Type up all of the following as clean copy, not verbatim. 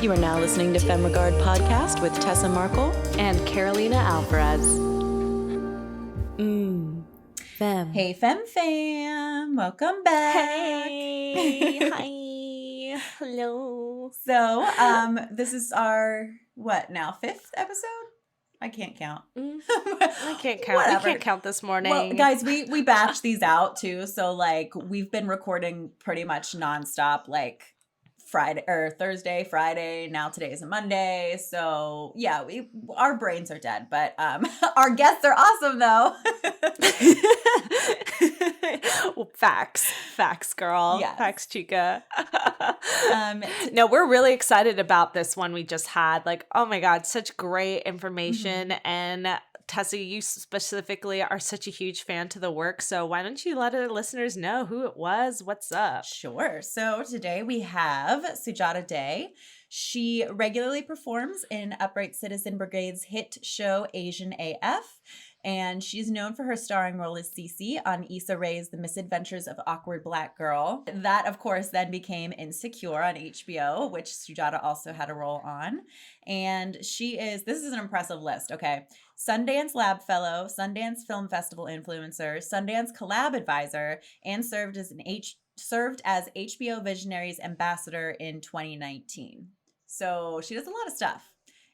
You are now listening to Femme podcast with Tessa Markle and Carolina Alvarez. Femme. Hey, Femme. Welcome back. Hey. Hi. Hello. So, this is our, fifth episode? I can't count. I can't count. Whatever. I can't count this morning. Well, guys, we batch these out too. So, we've been recording pretty much nonstop, Friday or Thursday, Friday. Now today is a Monday. So yeah, our brains are dead, but our guests are awesome though. Well, facts, girl. Yes. Facts, chica. No, we're really excited about this one we just had. Oh my God, such great information. Mm-hmm. And Tessa, you specifically are such a huge fan to the work. So why don't you let our listeners know who it was? What's up? Sure. So today we have Sujata Day. She regularly performs in Upright Citizen Brigade's hit show Asian AF. And she's known for her starring role as Cece on Issa Rae's The Misadventures of Awkward Black Girl. That, of course, then became Insecure on HBO, which Sujata also had a role on. And this is an impressive list, okay? Sundance Lab Fellow, Sundance Film Festival Influencer, Sundance Collab Advisor, and served as HBO Visionaries Ambassador in 2019. So she does a lot of stuff.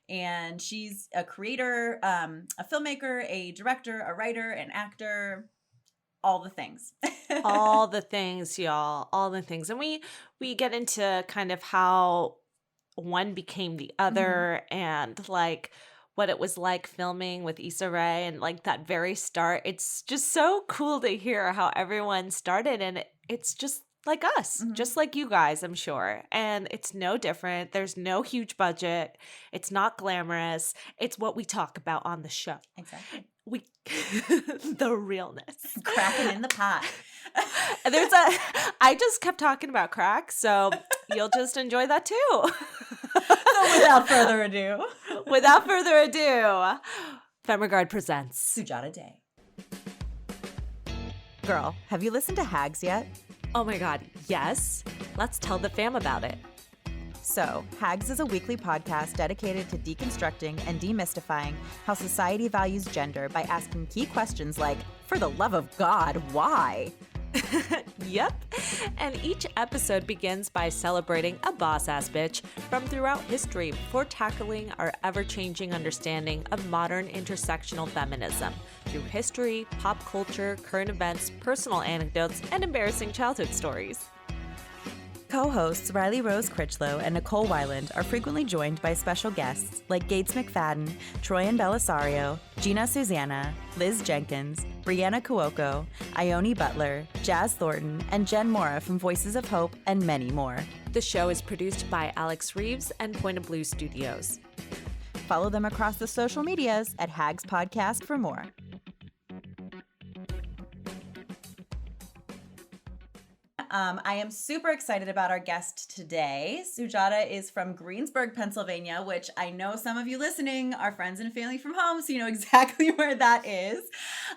And she's a creator, a filmmaker, a director, a writer, an actor, all the things. All the things, y'all. All the things. And we get into kind of how one became the other, mm-hmm. and what it was like filming with Issa Rae and that very start. It's just so cool to hear how everyone started, and it's just like us, mm-hmm. just like you guys, I'm sure. And it's no different. There's no huge budget. It's not glamorous. It's what we talk about on the show. Exactly. The realness. Cracking in the pot. I just kept talking about crack, so you'll just enjoy that too. So without further ado, Femme presents Sujata Day. Girl, have you listened to Hags yet? Oh my God, yes. Let's tell the fam about it. So, Hags is a weekly podcast dedicated to deconstructing and demystifying how society values gender by asking key questions like, for the love of God, why? Yep. And each episode begins by celebrating a boss-ass bitch from throughout history before tackling our ever-changing understanding of modern intersectional feminism through history, pop culture, current events, personal anecdotes, and embarrassing childhood stories. Co-hosts Riley Rose Critchlow and Nicole Weiland are frequently joined by special guests like Gates McFadden, Troyan Belisario, Gina Susanna, Liz Jenkins, Brianna Cuoco, Ione Butler, Jazz Thornton, and Jen Mora from Voices of Hope, and many more. The show is produced by Alex Reeves and Point of Blue Studios. Follow them across the social medias at Hags Podcast for more. I am super excited about our guest today. Sujata is from Greensburg, Pennsylvania, which I know some of you listening are friends and family from home, so you know exactly where that is.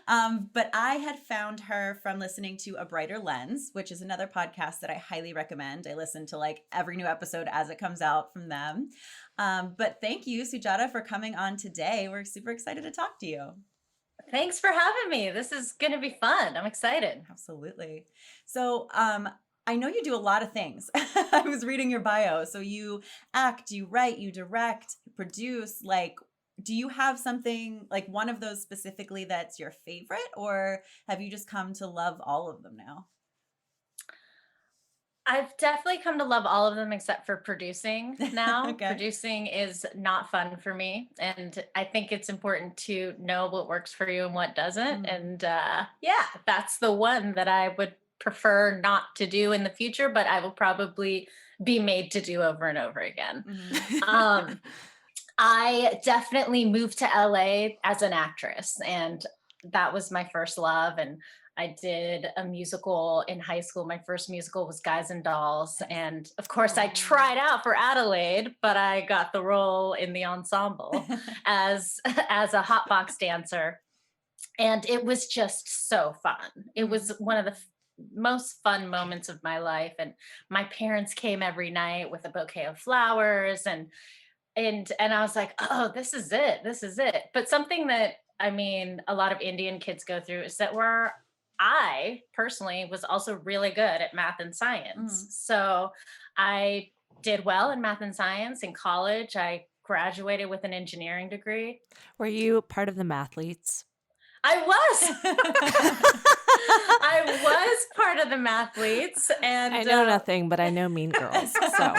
But I had found her from listening to A Brighter Lens, which is another podcast that I highly recommend. I listen to every new episode as it comes out from them. But thank you, Sujata, for coming on today. We're super excited to talk to you. Thanks for having me. This is going to be fun. I'm excited. Absolutely. So I know you do a lot of things. I was reading your bio. So you act, you write, you direct, you produce. Do you have something, one of those specifically that's your favorite? Or have you just come to love all of them now? I've definitely come to love all of them except for producing now. Okay. Producing is not fun for me. And I think it's important to know what works for you and what doesn't. And that's the one that I would prefer not to do in the future, but I will probably be made to do over and over again. Mm-hmm. I definitely moved to LA as an actress, and that was my first love. And I did a musical in high school. My first musical was Guys and Dolls. And of course I tried out for Adelaide, but I got the role in the ensemble as a hot box dancer. And it was just so fun. It was one of the most fun moments of my life. And my parents came every night with a bouquet of flowers, and I was like, oh, this is it. This is it. But something that, I mean, a lot of Indian kids go through is that where I personally was also really good at math and science. So I did well in math and science in college. I graduated with an engineering degree. Were you part of the mathletes? I was. I was part of the mathletes, and I know nothing, but I know Mean Girls. So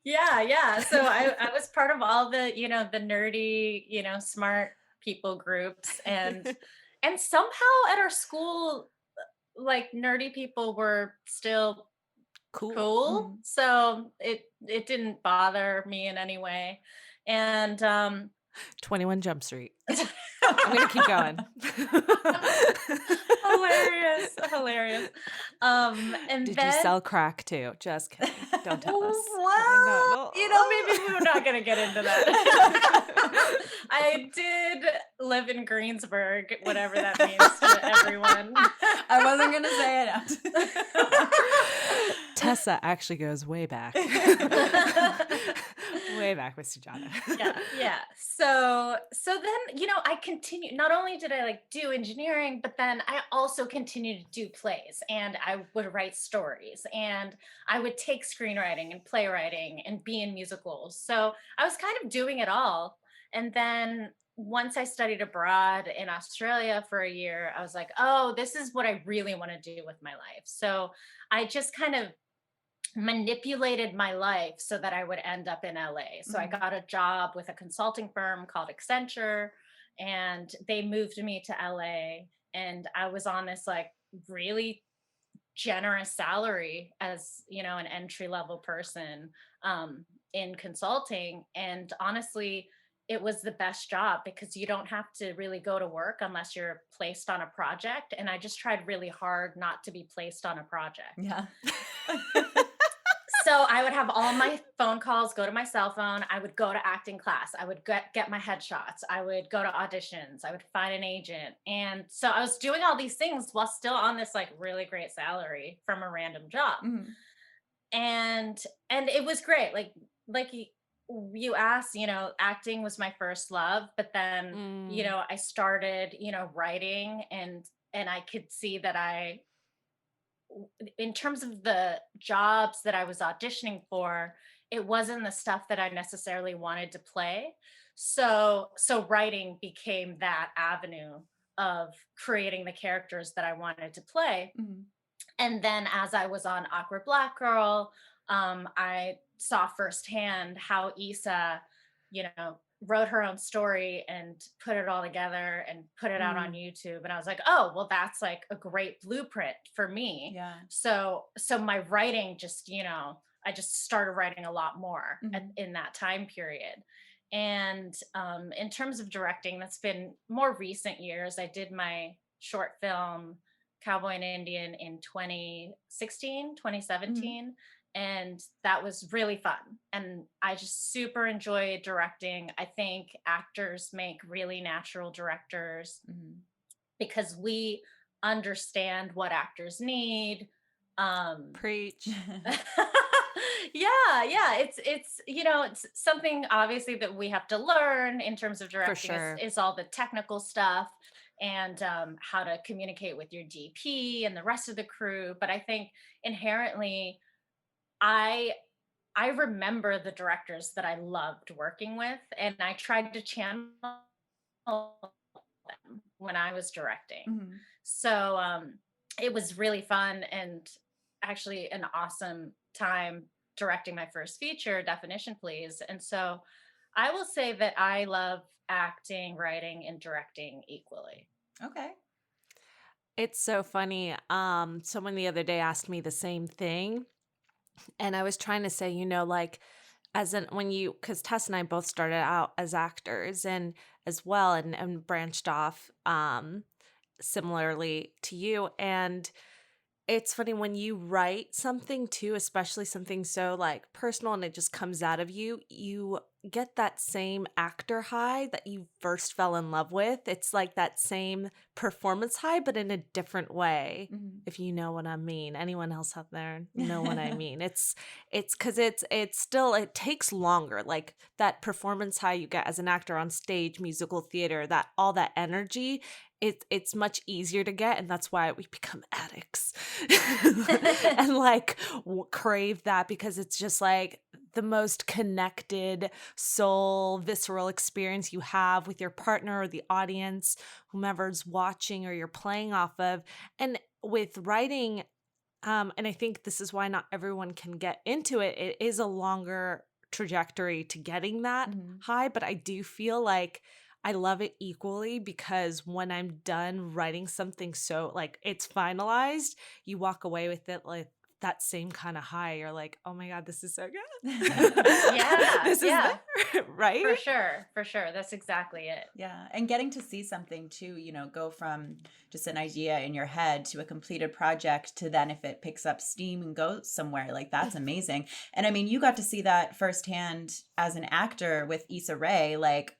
yeah. So I was part of all the, the nerdy, smart people groups, and somehow at our school, like nerdy people were still cool. So it didn't bother me in any way. And 21 Jump Street. I'm gonna keep going. hilarious. And Did then you sell crack too? Just kidding. Don't tell us. well, maybe we're not gonna get into that. I did live in Greensburg, whatever that means to everyone. I wasn't gonna say it. Tessa actually goes way back. Way back with Sujata. Yeah. So then, I continued. Not only did I do engineering, but then I also continued to do plays, and I would write stories, and I would take screenwriting and playwriting and be in musicals. So I was kind of doing it all. And then once I studied abroad in Australia for a year, I was like, oh, this is what I really want to do with my life. So I just kind of manipulated my life so that I would end up in LA. So I got a job with a consulting firm called Accenture, and they moved me to LA, and I was on this really generous salary as, an entry level person in consulting. And honestly, it was the best job because you don't have to really go to work unless you're placed on a project. And I just tried really hard not to be placed on a project. Yeah. So I would have all my phone calls go to my cell phone. I would go to acting class. I would get my headshots. I would go to auditions. I would find an agent. And so I was doing all these things while still on this really great salary from a random job. And it was great. Like you asked, acting was my first love, but then, I started, writing, and I could see that in terms of the jobs that I was auditioning for, it wasn't the stuff that I necessarily wanted to play. So writing became that avenue of creating the characters that I wanted to play. And then as I was on Awkward Black Girl, I saw firsthand how Issa, wrote her own story and put it all together and put it out on YouTube. And I was like, oh, well, that's a great blueprint for me. Yeah. So my writing just, I just started writing a lot more in that time period. And in terms of directing, that's been more recent years. I did my short film, Cowboy Indian, in 2017. And that was really fun. And I just super enjoyed directing. I think actors make really natural directors because we understand what actors need. Preach. Yeah. It's something obviously that we have to learn in terms of directing. For sure. Is all the technical stuff and how to communicate with your DP and the rest of the crew. But I think inherently, I remember the directors that I loved working with, and I tried to channel them when I was directing. So it was really fun and actually an awesome time directing my first feature, Definition Please. And so I will say that I love acting, writing, and directing equally. Okay. It's so funny. Someone the other day asked me the same thing. And I was trying to say, because Tess and I both started out as actors and as well, and branched off similarly to you. And it's funny when you write something too, especially something so personal, and it just comes out of you, get that same actor high that you first fell in love with. It's like that same performance high, but in a different way. If you know what I mean. Anyone else out there know what I mean? It's because it's still, it takes longer. Like that performance high you get as an actor on stage, musical theater, that all that energy. It's much easier to get, and that's why we become addicts and like crave that, because it's just like the most connected soul visceral experience you have with your partner or the audience, whomever's watching or you're playing off of. And with writing, and I think this is why not everyone can get into it. It is a longer trajectory to getting that high, but I do feel like I love it equally, because when I'm done writing something, so like it's finalized, you walk away with it like that same kind of high. You're like, oh my God, this is so good. Yeah, This is yeah. there, right? For sure. That's exactly it. Yeah. And getting to see something too, go from just an idea in your head to a completed project to then if it picks up steam and goes somewhere, like that's amazing. And I mean, you got to see that firsthand as an actor with Issa Rae. Like,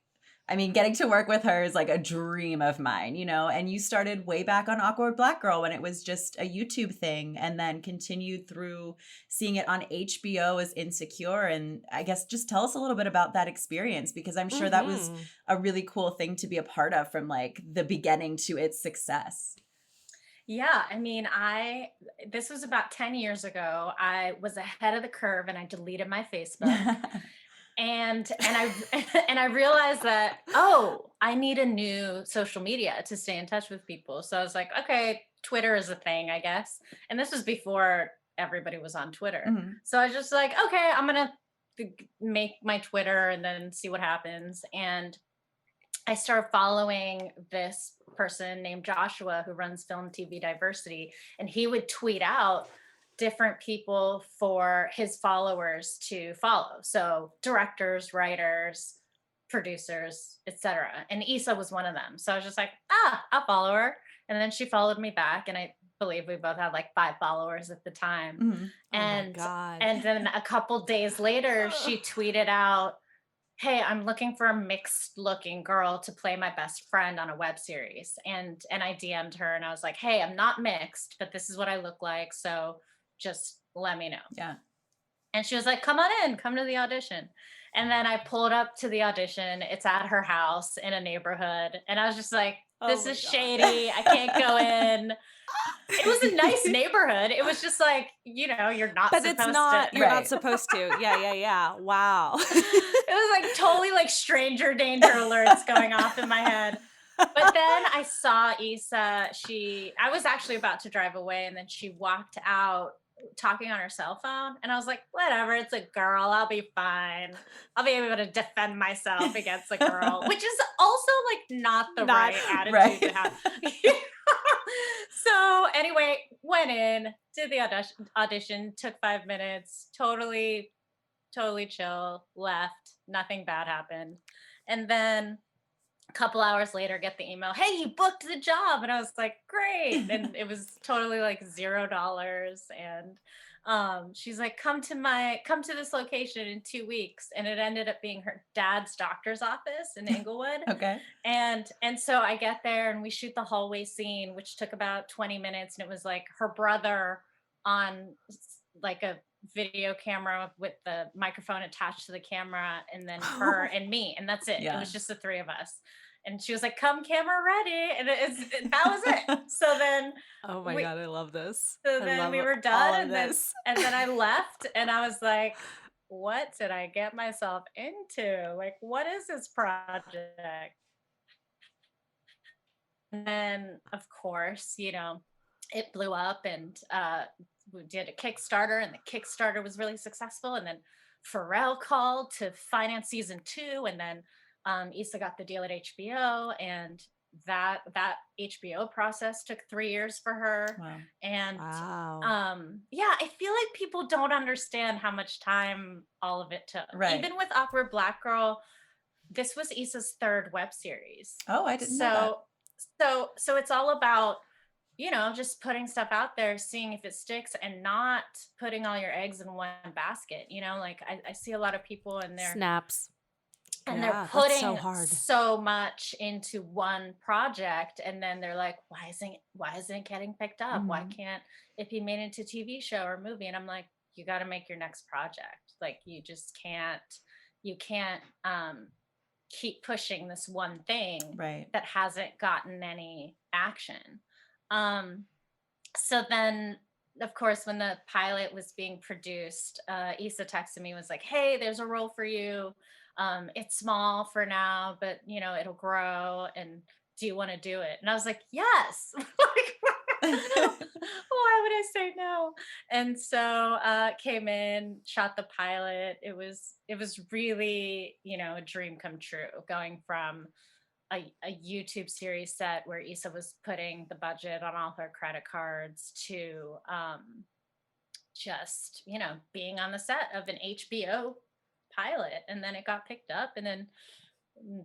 I mean, getting to work with her is like a dream of mine, and you started way back on Awkward Black Girl when it was just a YouTube thing, and then continued through seeing it on HBO as Insecure. And I guess just tell us a little bit about that experience, because I'm sure that was a really cool thing to be a part of from like the beginning to its success. Yeah, I mean, this was about 10 years ago. I was ahead of the curve and I deleted my Facebook. And I and I realized that, I need a new social media to stay in touch with people. So I was like, okay, Twitter is a thing, I guess. And this was before everybody was on Twitter. So I was just like, okay, I'm gonna make my Twitter and then see what happens. And I started following this person named Joshua who runs Film TV Diversity, and he would tweet out different people for his followers to follow. So directors, writers, producers, etc. And Issa was one of them. So I was just like, I'll follow her. And then she followed me back, and I believe we both had like 5 followers at the time. And oh my God. And then a couple days later, she tweeted out, hey, I'm looking for a mixed looking girl to play my best friend on a web series. And I DM'd her and I was like, hey, I'm not mixed, but this is what I look like. So just let me know. Yeah. And she was like, come on in, come to the audition. And then I pulled up to the audition. It's at her house in a neighborhood. And I was just like, this is shady. I can't go in. It was a nice neighborhood. It was just like, you're not but supposed it's not, to. You're not supposed to. Yeah. Wow. It was like totally like stranger danger alerts going off in my head. But then I saw Issa. I was actually about to drive away, and then she walked out talking on her cell phone, and I was like, whatever, it's a girl, I'll be fine, I'll be able to defend myself against a girl, which is also like not the right attitude to have. So anyway, went in, did the audition, took 5 minutes, totally chill, left, nothing bad happened. And then a couple hours later, get the email, hey, you booked the job. And I was like, great. And it was totally like $0. And she's like, come to this location in 2 weeks. And it ended up being her dad's doctor's office in Inglewood. Okay. And so I get there and we shoot the hallway scene, which took about 20 minutes. And it was like her brother on like a video camera with the microphone attached to the camera, and then her and me, and that's it. It was just the 3 of us. And she was like, come camera ready. And that was it. So then oh my God, I love this. So then we were done, and then I left, and I was like, what did I get myself into? Like, what is this project? And then of course, it blew up, and we did a Kickstarter, and the Kickstarter was really successful. And then Pharrell called to finance season 2, and then Issa got the deal at HBO, and that HBO process took 3 years for her. Wow. And wow. I feel like people don't understand how much time all of it took. Right. Even with Awkward Black Girl, this was Issa's 3rd web series. Oh, I didn't know that. So it's all about, just putting stuff out there, seeing if it sticks, and not putting all your eggs in one basket. Like I see a lot of people in there. Snaps. and Yeah, they're that's so putting hard. so much into one project, and then they're like, why isn't it getting picked up? Why Mhm. can't it be made into TV show or movie? And I'm like, you got to make your next project. Like, you can't keep pushing this one thing Right. that hasn't gotten any action. um so then, of course, when the pilot was being produced, Issa texted me, was like, hey, there's a role for you. It's small for now, but it'll grow, and do you want to do it? And I was like, yes. Like, why would I say no? And so came in, shot the pilot. It was really, a dream come true, going from a YouTube series set where Issa was putting the budget on all her credit cards to just, being on the set of an HBO pilot. And then it got picked up, and then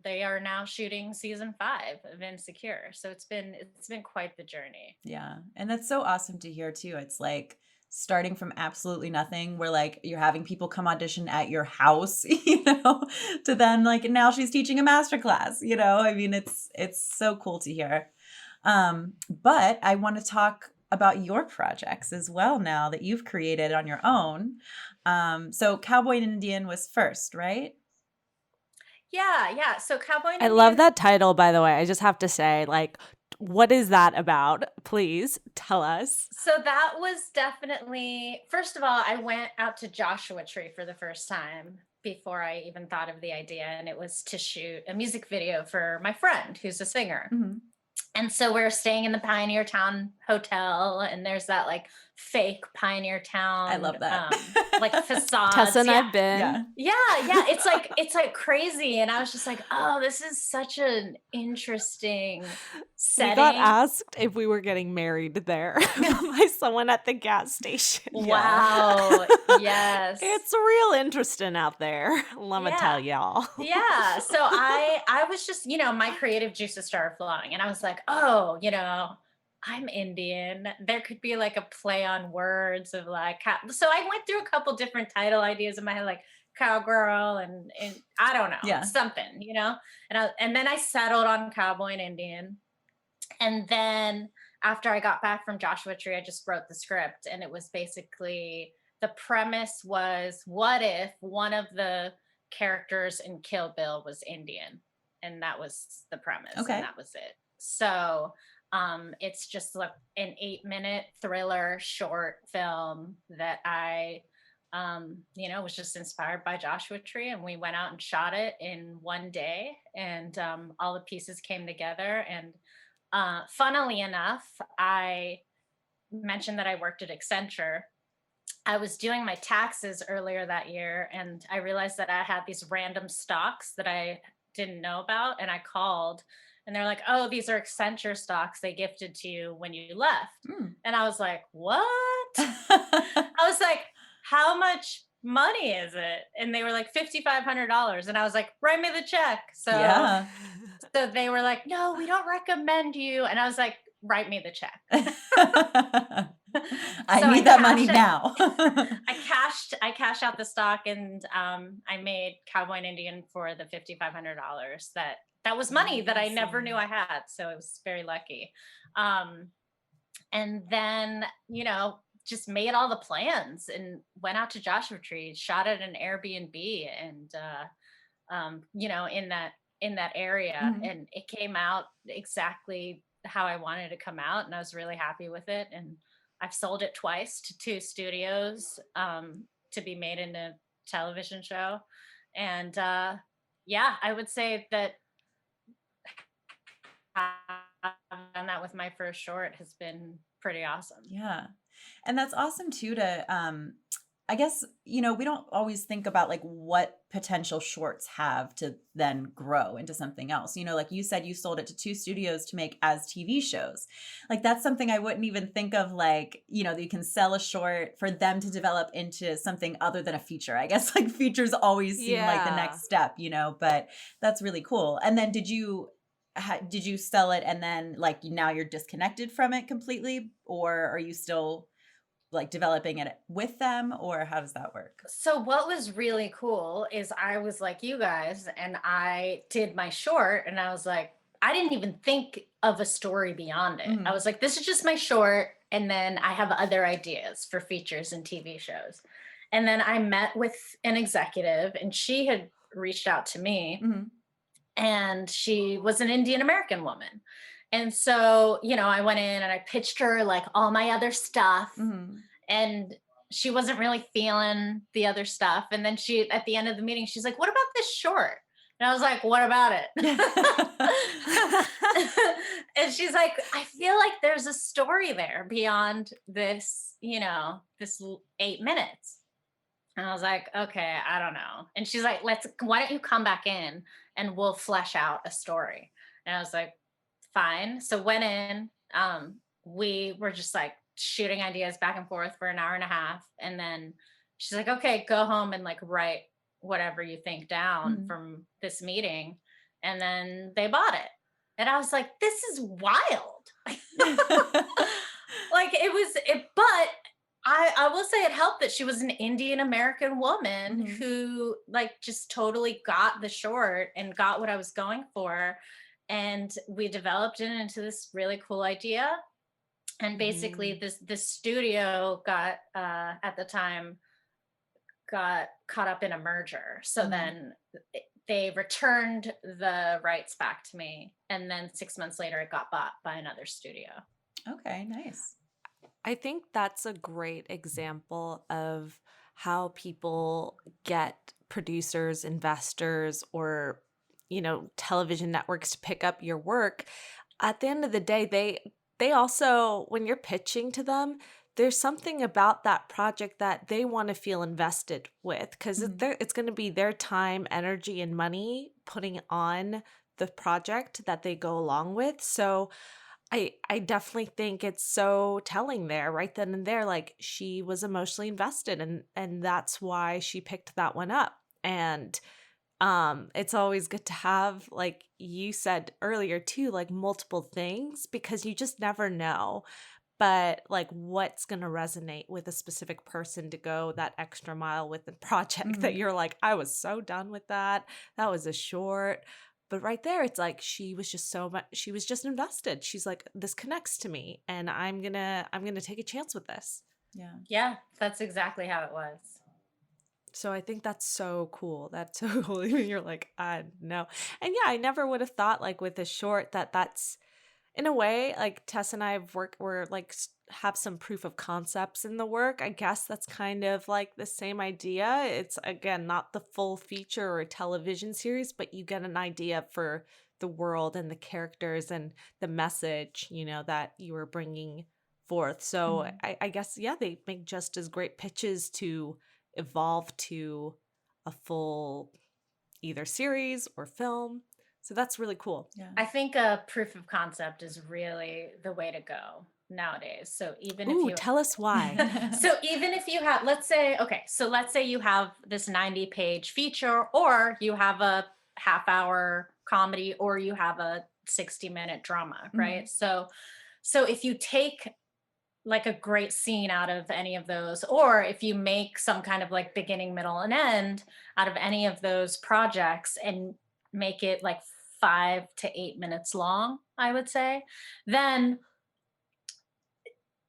they are now shooting season 5 of Insecure. So it's been quite the journey. Yeah. And that's so awesome to hear too. It's like starting from absolutely nothing where like you're having people come audition at your house, to then like now she's teaching a master class, I mean it's so cool to hear. But I want to talk about your projects as well now that you've created on your own. So Cowboy Indian was first, right? Yeah. So Cowboy I love Indian. that title, by the way. I just have to say, like, what is that about? Please tell us. So that was definitely, first of all, I went out to Joshua Tree for the first time before I even thought of the idea. And it was to shoot a music video for my friend who's a singer. Mhm. And so we're staying in the Pioneer Town Hotel, and there's that like fake Pioneer Town, I love that. like facades. Tessa and Yeah. I've been. Yeah. Yeah. It's like crazy. And I was just like, oh, this is such an interesting setting. We got asked if we were getting married there by someone at the gas station. Wow. Yes. It's real interesting out there. Let me Yeah. tell y'all. Yeah. So I was just, my creative juices started flowing, and I was like, oh, I'm Indian. There could be like a play on words of like, so I went through a couple different title ideas in my head, like cowgirl and I don't know, Yeah. something, and then I settled on Cowboy and Indian. And then after I got back from Joshua Tree, I just wrote the script, and it was basically, the premise was, what if one of the characters in Kill Bill was Indian? And that was the premise. Okay. And that was it. So it's just like an 8-minute thriller short film that I was just inspired by Joshua Tree, and we went out and shot it in one day, and all the pieces came together. And funnily enough, I mentioned that I worked at Accenture. I was doing my taxes earlier that year, and I realized that I had these random stocks that I didn't know about. And I called, and they're like, oh, these are Accenture stocks they gifted to you when you left. And I was like, what? I was like, how much money is it? And they were like, $5,500. And I was like, write me the check. So, Yeah. so they were like, no, we don't recommend you. And I was like, write me the check. I So need I that money cashed it. now. I cashed out the stock, and I made Cowboy and Indian for the $5,500. That was money that I never knew I had. So it was very lucky. And then, just made all the plans and went out to Joshua Tree, shot at an Airbnb, and in that area. Mhm. And it came out exactly how I wanted it to come out, and I was really happy with it. And I've sold it twice to 2 studios to be made into a television show. And I would say that having done that with my first short has been pretty awesome. Yeah. And that's awesome too to I guess, we don't always think about like what potential shorts have to then grow into something else. Like you said, you sold it to 2 studios to make as TV shows. Like that's something I wouldn't even think of, like, that you can sell a short for them to develop into something other than a feature. I guess like features always seem like the Yeah. next step, but that's really cool. And then did you sell it and then like now you're disconnected from it completely, or are you still like developing it with them, or how does that work? So what was really cool is I was like you guys, and I did my short, and I was like, I didn't even think of a story beyond it. I was like, this is just my short, and then I have other ideas for features and TV shows. And then I met with an executive, and she had reached out to me, and she was an Indian American woman. And so, I went in and I pitched her like all my other stuff, and she wasn't really feeling the other stuff. And then at the end of the meeting, she's like, what about this short? And I was like, what about it? And she's like, I feel like there's a story there beyond this, this 8 minutes. And I was like, okay, I don't know. And she's like, why don't you come back in and we'll flesh out a story? And I was like, fine. So went in, we were just like shooting ideas back and forth for an hour and a half. And then she's like, okay, go home and like write whatever you think down from this meeting. And then they bought it. And I was like, this is wild. Like but I will say it helped that she was an Indian American woman who like just totally got the short and got what I was going for. And we developed it into this really cool idea. And basically this studio got, at the time, got caught up in a merger. So then they returned the rights back to me. And then 6 months later, it got bought by another studio. Okay, nice. I think that's a great example of how people get producers, investors, or television networks to pick up your work. At the end of the day, they also, when you're pitching to them, there's something about that project that they want to feel invested with, because it's going to be their time, energy, and money putting on the project that they go along with. So I definitely think it's so telling there, right then and there, like she was emotionally invested, and that's why she picked that one up. And it's always good to have, like you said earlier too, like multiple things, because you just never know. But like what's going to resonate with a specific person to go that extra mile with the project that you're like, I was so done with that. That was a short. But right there, it's like she was just she was just invested. She's like, this connects to me, and I'm gonna take a chance with this. Yeah, that's exactly how it was. So I think that's so cool. That's so cool. You're like, I know. And yeah, I never would have thought like with a short that's in a way, like Tess and I we're like have some proof of concepts in the work. I guess that's kind of like the same idea. It's again, not the full feature or television series, but you get an idea for the world and the characters and the message, that you were bringing forth. So I guess, yeah, they make just as great pitches to evolve to a full either series or film. So that's really cool. Yeah. I think a proof of concept is really the way to go nowadays. So even if you tell us why. So even if you have, let's say you have this 90-page feature, or you have a half-hour comedy, or you have a 60-minute drama, right? So if you take like a great scene out of any of those, or if you make some kind of like beginning, middle, and end out of any of those projects and make it like 5 to 8 minutes long, I would say, then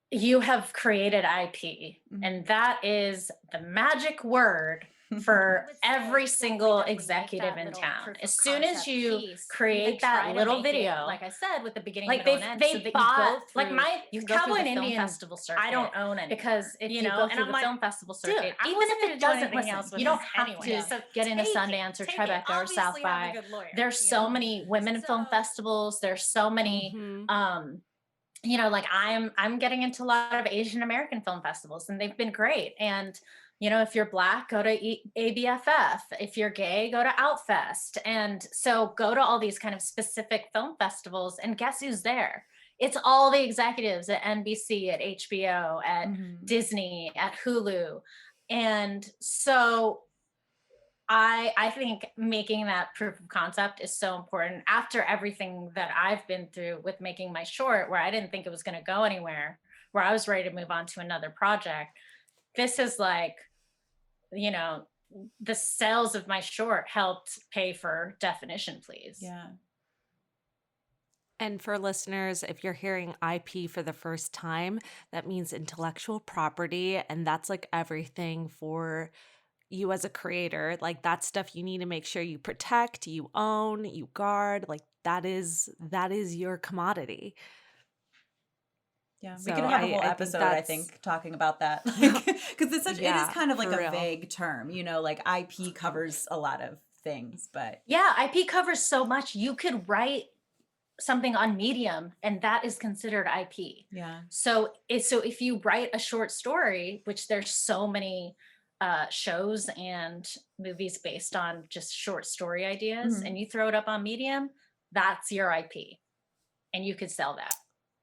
you have created IP. And that is the magic word for every single executive in town. As soon as you create that little video, like I said, with the beginning, like middle, and end, so they that bought, you like my you can go Cowboy through the film Indian festival circuit. I don't own any, because if you go and through I'm the like, film festival dude, circuit, I even wasn't if gonna it do doesn't, anything else with you don't this have anyway. to So get into take it, Sundance or take it. Tribeca or South Obviously, I'm by. a good lawyer, There's you so know? many women in film festivals. There's so many. Like I'm getting into a lot of Asian American film festivals, and they've been great. And if you're Black, go to ABFF. If you're gay, go to Outfest. And so go to all these kind of specific film festivals, and guess who's there? It's all the executives at NBC, at HBO, at Disney, at Hulu. And so I think making that proof of concept is so important after everything that I've been through with making my short, where I didn't think it was going to go anywhere where I was ready to move on to another project. This is like, you know, the sales of my short helped pay for Definition Please. Yeah. And for listeners, if you're hearing IP for the first time, that means intellectual property. And that's like everything for you as a creator. Like that's stuff you need to make sure you protect, you own, you guard. Like that is your commodity. Yeah, we So could have a I whole think episode, I that's- think, talking about that. Because it's such, it Yeah, is kind of like for a real. vague term, you know, like IP covers a lot of things, but Yeah, IP covers so much. You could write something on Medium and that is considered IP. yeah. So if you write a short story, which there's so many shows and movies based on just short story ideas, Mhm. and you throw it up on Medium, that's your IP, and you could sell that.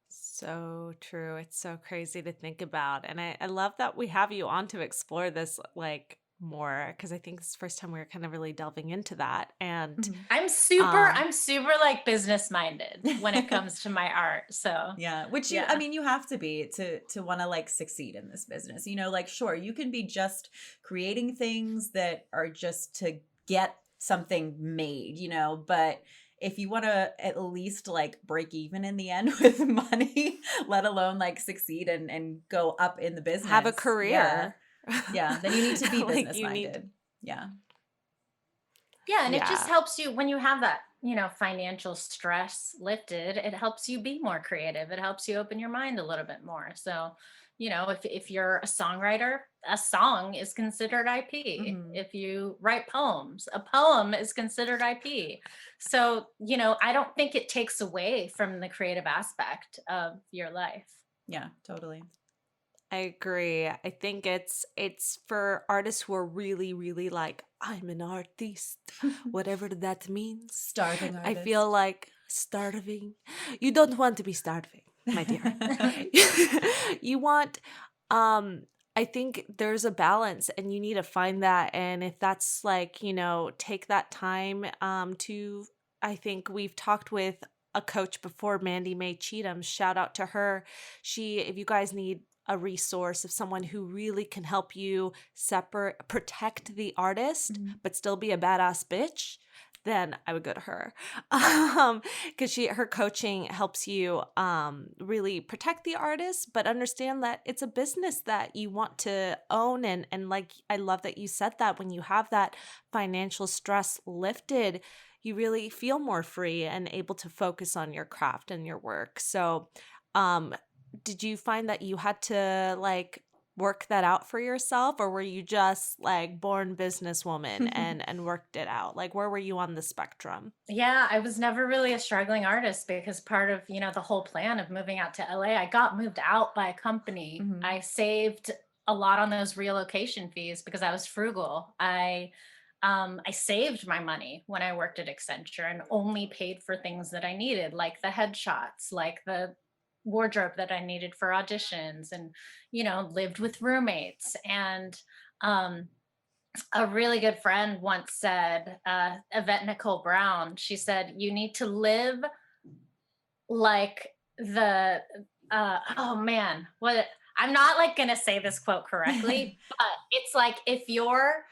So true. It's so crazy to think about. And I love that we have you on to explore this like more, because I think it's the first time we were kind of really delving into that. And Mhm. I'm super like business minded when it comes to my art. So Yeah, which you, Yeah. I mean, you have to be to want to like succeed in this business. You know, like sure, you can be just creating things that are just to get something made, you know, but if you want to at least like break even in the end with money, let alone like succeed and go up in the business, have a Yeah. career. Yeah, then you need to be Like, business you need- minded. Yeah. yeah, and it just Yeah. helps you when you have that, financial stress lifted, it helps you be more creative. It helps you open your mind a little bit more. So, if you're a songwriter, a song is considered IP. Mhm. If you write poems, a poem is considered IP. So, I don't think it takes away from the creative aspect of your life. Yeah, totally. I agree. I think it's for artists who are really, really like, I'm an artist, whatever that means. Starving I artist. feel like starving. You don't want to be starving, my dear. You want I think there's a balance and you need to find that. And if that's like, take that time to I think we've talked with a coach before, Mandy Mae Cheatham. Shout out to her. If you guys need a resource of someone who really can help you protect the artist, Mhm. but still be a badass bitch, then I would go to her. Because her coaching helps you really protect the artist, but understand that it's a business that you want to own. And like, I love that you said that when you have that financial stress lifted, you really feel more free and able to focus on your craft and your work. So, did you find that you had to like work that out for yourself, or were you just like born businesswoman and worked it out? Like, where were you on the spectrum? Yeah, I was never really a struggling artist because part of, the whole plan of moving out to LA, I got moved out by a company. Mhm. I saved a lot on those relocation fees because I was frugal. I saved my money when I worked at Accenture and only paid for things that I needed, like the headshots, like the wardrobe that I needed for auditions, and, lived with roommates. And a really good friend once said, Yvette Nicole Brown, she said, you need to live like oh man, I'm not like going to say this quote correctly, but it's like, if you're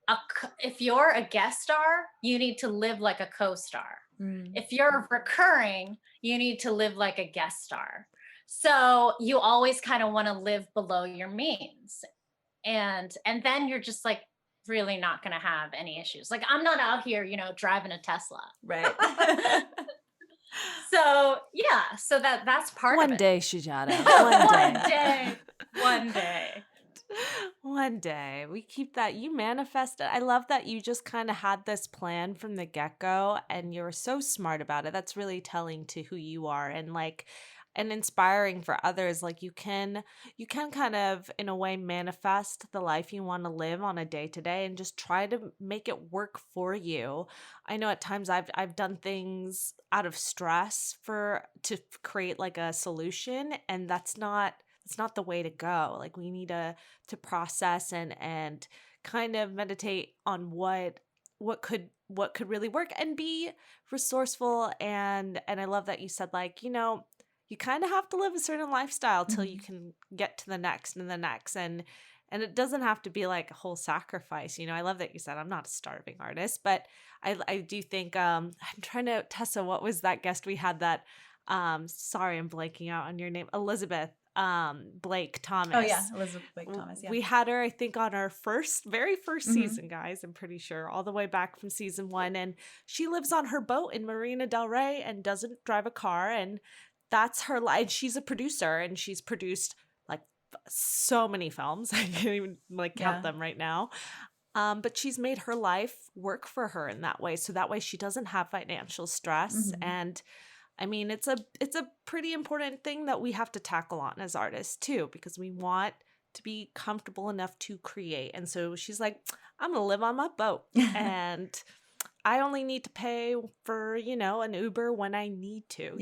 a guest star, you need to live like a co-star. Mm. If you're recurring, you need to live like a guest star. So you always kind of want to live below your means. And then you're just like really not going to have any issues. Like I'm not out here, driving a Tesla. Right. So yeah, so that's part One of it. day, Sujata. One day. One day. We keep that. You manifest it. I love that you just kind of had this plan from the get-go and you're so smart about it. That's really telling to who you are and inspiring for others. Like you can kind of in a way manifest the life you want to live on a day-to-day and just try to make it work for you. I know at times I've done things out of stress to create like a solution, and that's not the way to go. Like we need to process and kind of meditate on what could really work and be resourceful. And I love that you said like, you kind of have to live a certain lifestyle till you can get to the next and the next. And it doesn't have to be like a whole sacrifice. I love that you said I'm not a starving artist, but I do think I'm trying to, Tessa, what was that guest we had that sorry, I'm blanking out on your name, Elizabeth Blake Thomas. Oh yeah, Elizabeth Blake Thomas. Yeah, We had her, I think, on our very first season, guys. I'm pretty sure, all the way back from season 1, and she lives on her boat in Marina Del Rey and doesn't drive a car, and that's her life. She's a producer, and she's produced like so many films. I can't even count them right now. But she's made her life work for her in that way, so that way she doesn't have financial stress. And I mean, it's a pretty important thing that we have to tackle on as artists too, because we want to be comfortable enough to create. And so she's like, I'm gonna live on my boat, and I only need to pay for an Uber when I need to.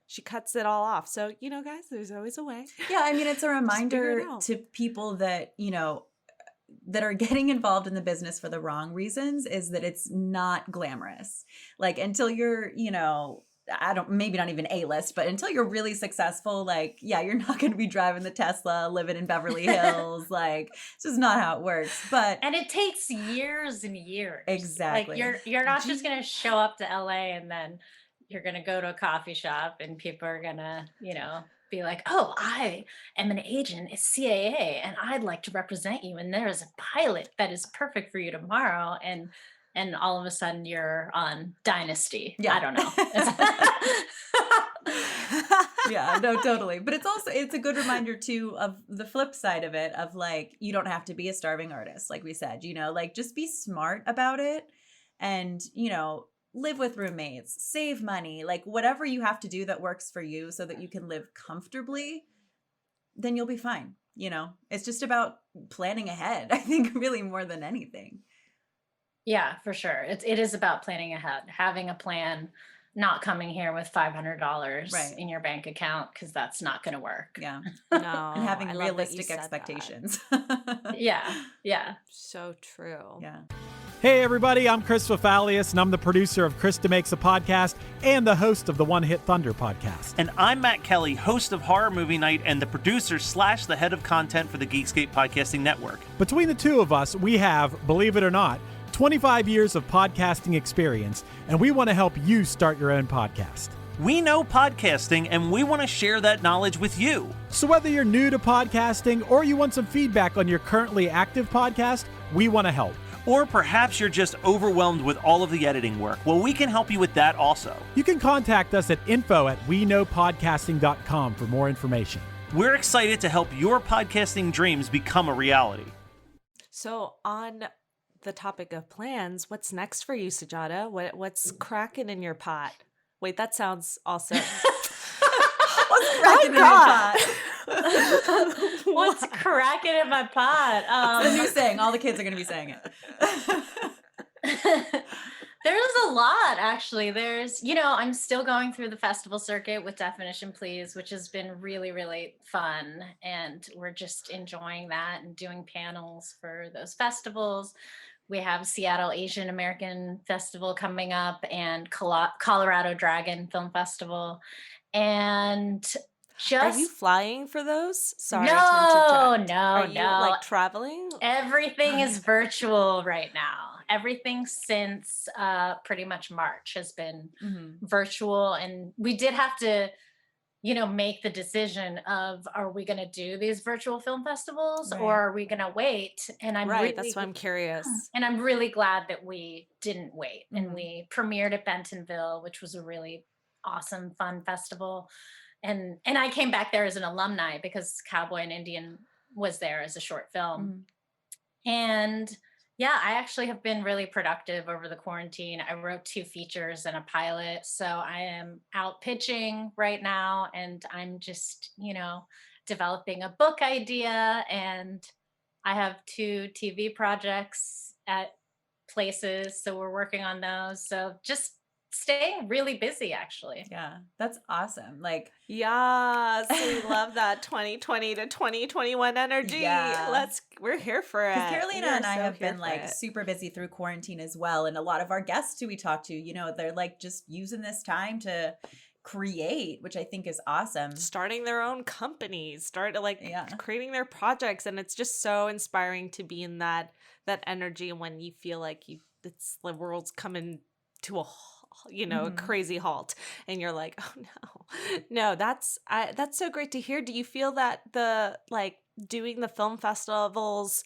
She cuts it all off. So guys, there's always a way. Yeah, I mean, it's a reminder to people that that are getting involved in the business for the wrong reasons, is that it's not glamorous. Like, until you're, maybe not even A-list, but until you're really successful, you're not going to be driving the Tesla, living in Beverly Hills. It's just not how it works. And it takes years and years. Exactly. You're not just going to show up to LA and then you're going to go to a coffee shop and people are going to, be like, oh, I am an agent at CAA and I'd like to represent you. And there is a pilot that is perfect for you tomorrow. And all of a sudden you're on Dynasty. Yeah. I don't know. Yeah, no, totally. But it's a good reminder too of the flip side of it, of you don't have to be a starving artist. Like we said, just be smart about it and, live with roommates, save money, whatever you have to do that works for you so that you can live comfortably, then you'll be fine. It's just about planning ahead, I think, really more than anything. Yeah, for sure. It is about planning ahead, having a plan, not coming here with $500 in your bank account, because that's not going to work. Yeah. No. And having realistic expectations. Yeah. So true. Yeah. Hey everybody, I'm Chris Fafalius, and I'm the producer of Krista Makes a Podcast and the host of the One Hit Thunder podcast. And I'm Matt Kelly, host of Horror Movie Night and the producer / the head of content for the Geekscape Podcasting Network. Between the two of us, we have, believe it or not, 25 years of podcasting experience, and we want to help you start your own podcast. We know podcasting, and we want to share that knowledge with you. So whether you're new to podcasting or you want some feedback on your currently active podcast, we want to help. Or perhaps you're just overwhelmed with all of the editing work. Well, we can help you with that also. You can contact us at info@weknowpodcasting.com for more information. We're excited to help your podcasting dreams become a reality. So on the topic of plans, what's next for you, Sujata? What's cracking in your pot? Wait, that sounds also... What's cracking in your pot? What's cracking in my pot? It's a new saying. All the kids are going to be saying it. There's a lot, actually. I'm still going through the festival circuit with Definition Please, which has been really, really fun. And we're just enjoying that and doing panels for those festivals. We have Seattle Asian American Festival coming up and Colorado Dragon Film Festival. And are you flying for those? Sorry. No. Are you traveling? Everything is virtual right now. Everything since pretty much March has been virtual. And we did have to, make the decision of, are we going to do these virtual film festivals or are we going to wait? And that's why I'm curious. And I'm really glad that we didn't wait. And we premiered at Bentonville, which was a really awesome, fun festival. And I came back there as an alumni because Cowboy and Indian was there as a short film. And yeah, I actually have been really productive over the quarantine. I wrote 2 features and a pilot. So I am out pitching right now, and I'm just, developing a book idea. And I have 2 TV projects at places. So we're working on those. So just staying really busy, actually. Yeah, that's awesome. Yes, we love that 2020 to 2021 energy. Yeah. We're here for it. Because Carolina and I have been super busy through quarantine as well. And a lot of our guests who we talk to, they're just using this time to create, which I think is awesome. Starting their own companies, Yeah. creating their projects, and it's just so inspiring to be in that energy when you feel like it's the world's coming to a a crazy halt, and you're like, oh no, that's so great to hear. Do you feel that the doing the film festivals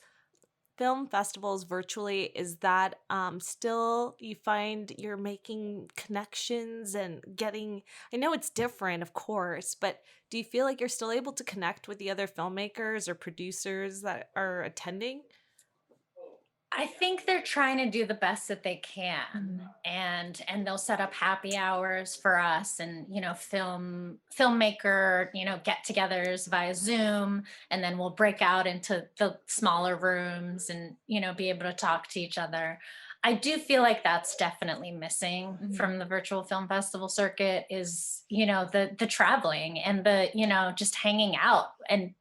virtually, is that still, you find you're making connections and getting, I know it's different, of course, but do you feel like you're still able to connect with the other filmmakers or producers that are attending? I think they're trying to do the best that they can, and they'll set up happy hours for us, and filmmaker get-togethers via Zoom, and then we'll break out into the smaller rooms and be able to talk to each other. I do feel like that's definitely missing from the virtual film festival circuit, is the traveling and the just hanging out and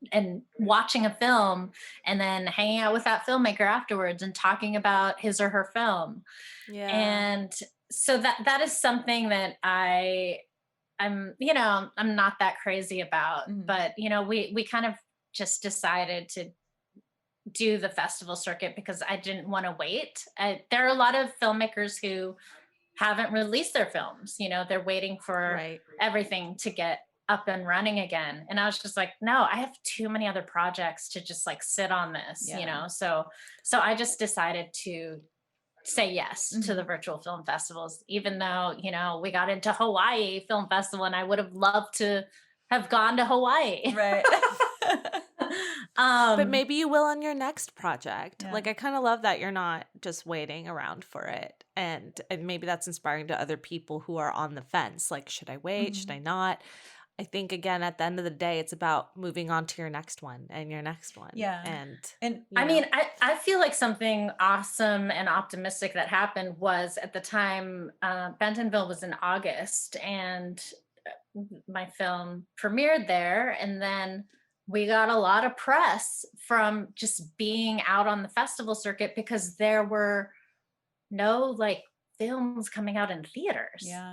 watching a film, and then hanging out with that filmmaker afterwards and talking about his or her film. Yeah. And so that is something that I'm not that crazy about, but we kind of just decided to do the festival circuit because I didn't want to wait. There are a lot of filmmakers who haven't released their films. They're waiting for everything to get up and running again. And I was just like, no, I have too many other projects to just sit on this, So I just decided to say yes to the virtual film festivals, even though, we got into Hawaii Film Festival and I would have loved to have gone to Hawaii. Right. But maybe you will on your next project. Yeah. I kind of love that you're not just waiting around for it. And maybe that's inspiring to other people who are on the fence. Should I wait? Should I not? I think, again, at the end of the day, it's about moving on to your next one and your next one. Yeah. And I mean, I feel like something awesome and optimistic that happened was, at the time, Bentonville was in August, and my film premiered there. And then we got a lot of press from just being out on the festival circuit because there were no films coming out in theaters. Yeah.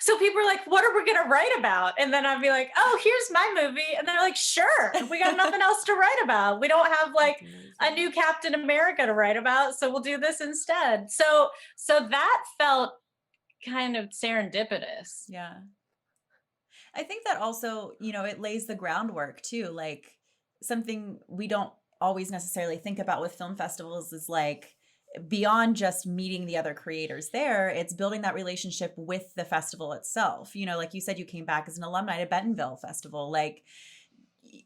So people are like, what are we going to write about? And then I'd be like, oh, here's my movie. And they're like, sure, we got nothing else to write about. We don't have a new Captain America to write about, so we'll do this instead. So that felt kind of serendipitous. Yeah. I think that also, it lays the groundwork too. Something we don't always necessarily think about with film festivals is beyond just meeting the other creators there, it's building that relationship with the festival itself. Like you said, you came back as an alumni to Bentonville Festival.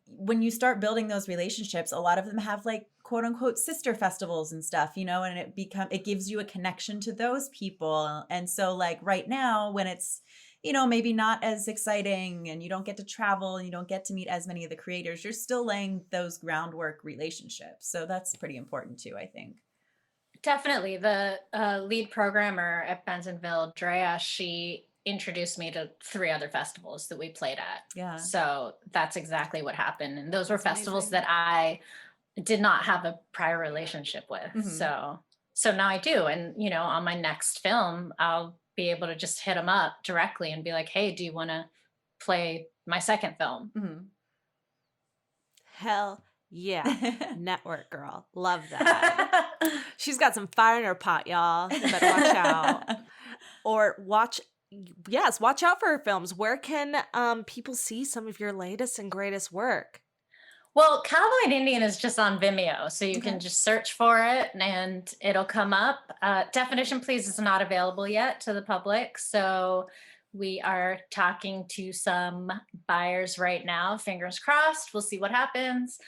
When you start building those relationships, a lot of them have quote unquote sister festivals and stuff, and it gives you a connection to those people. And so right now, when it's maybe not as exciting and you don't get to travel and you don't get to meet as many of the creators, you're still laying those groundwork relationships. So that's pretty important too, I think. Definitely. The lead programmer at Bentonville, Drea, she introduced me to 3 other festivals that we played at. Yeah. So that's exactly what happened. And those were festivals that I did not have a prior relationship with. So now I do. And, on my next film, I'll be able to just hit them up directly and be like, hey, do you want to play my second film? Hell yeah. Network girl. Love that. She's got some fire in her pot, y'all. You better watch out. Watch out for her films. Where can people see some of your latest and greatest work? Well, Cowboy Indian is just on Vimeo, so you can just search for it and it'll come up. Definition Please is not available yet to the public, so we are talking to some buyers right now. Fingers crossed. We'll see what happens.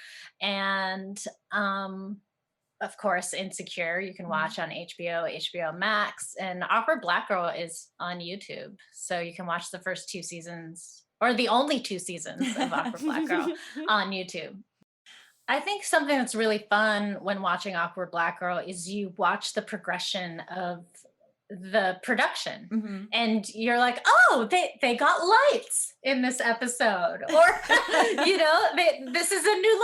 And of course, Insecure you can watch on HBO Max, and Awkward Black Girl is on YouTube, so you can watch the first 2 seasons. Or the only 2 seasons of Awkward Black Girl on YouTube. I think something that's really fun when watching Awkward Black Girl is you watch the progression of the production, and you're like, oh, they got lights in this episode, or this is a new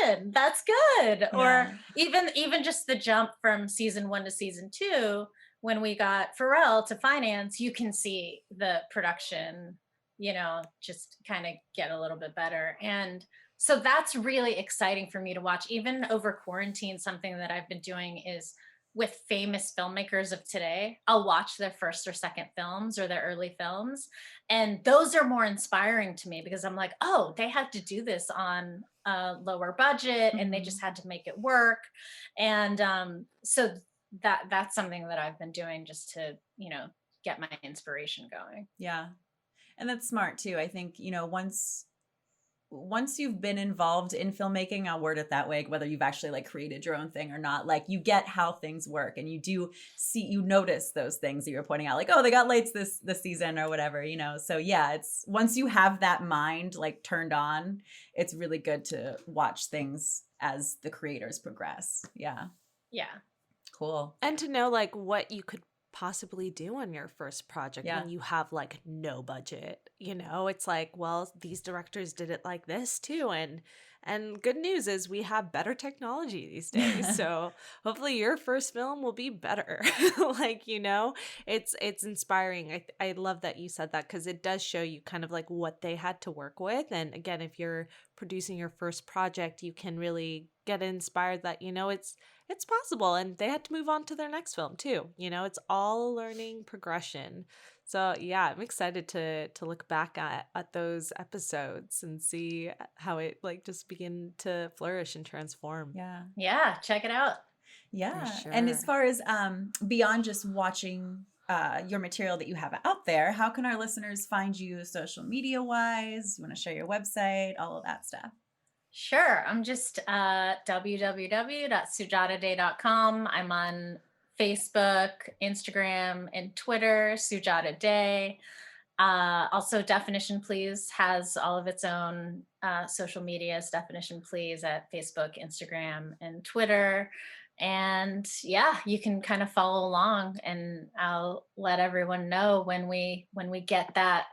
location, that's good. Or even just the jump from season 1 to season 2 when we got Pharrell to finance, you can see the production, just kind of get a little bit better. And so that's really exciting for me to watch. Even over quarantine, something that I've been doing is with famous filmmakers of today, I'll watch their first or second films or their early films. And those are more inspiring to me because I'm like, oh, they had to do this on a lower budget and they just had to make it work. And so that's something that I've been doing just to, get my inspiration going. Yeah. And that's smart too. I think, once you've been involved in filmmaking, I'll word it that way, whether you've actually like created your own thing or not, like you get how things work and you notice those things that you're pointing out, like, oh, they got lights this season or whatever, So yeah, it's once you have that mind like turned on, it's really good to watch things as the creators progress. Yeah. Yeah. Cool. And to know like what you could possibly do on your first project Yeah. when you have like no budget. It's like, well, these directors did it like this too, and good news is we have better technology these days. So hopefully your first film will be better. It's inspiring. I love that you said that because it does show you kind of like what they had to work with. And again, if you're producing your first project, you can really get inspired that it's possible, and they had to move on to their next film too. It's all a learning progression. So yeah, I'm excited to look back at those episodes and see how it like just begin to flourish and transform. Yeah. Yeah. Check it out. Yeah. For And as sure. far as beyond just watching your material that you have out there, how can our listeners find you social media wise? You want to share your website, all of that stuff? Sure. I'm just www.sujataday.com. I'm on Facebook, Instagram, and Twitter, Sujata Day. Also, Definition Please has all of its own social medias, Definition Please at Facebook, Instagram, and Twitter. And yeah, you can kind of follow along, and I'll let everyone know when we get that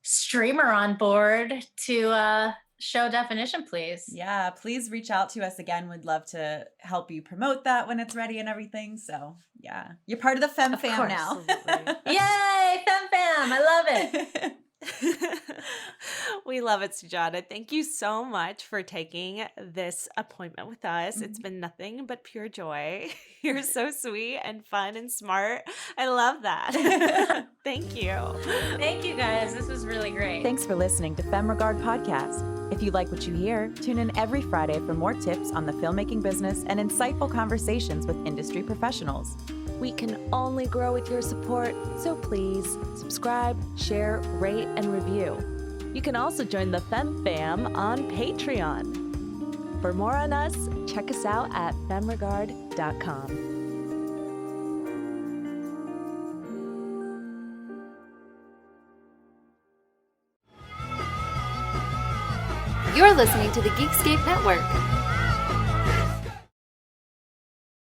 streamer on board to show Definition Please. Yeah, please reach out to us again. We'd love to help you promote that when it's ready and everything. So yeah, you're part of the Femme fam course. now. Yay, Femme Fam, I love it. We love it, Sujata. Thank you so much for taking this appointment with us. It's been nothing but pure joy. You're so sweet and fun and smart. I love that. Thank you. Thank you guys. This was really great. Thanks for listening to Femme Regard Podcast. If you like what you hear, tune in every Friday for more tips on the filmmaking business and insightful conversations with industry professionals. We can only grow with your support, so please subscribe, share, rate, and review. You can also join the Femme Fam on Patreon. For more on us, check us out at femregard.com. You're listening to the Geekscape Network.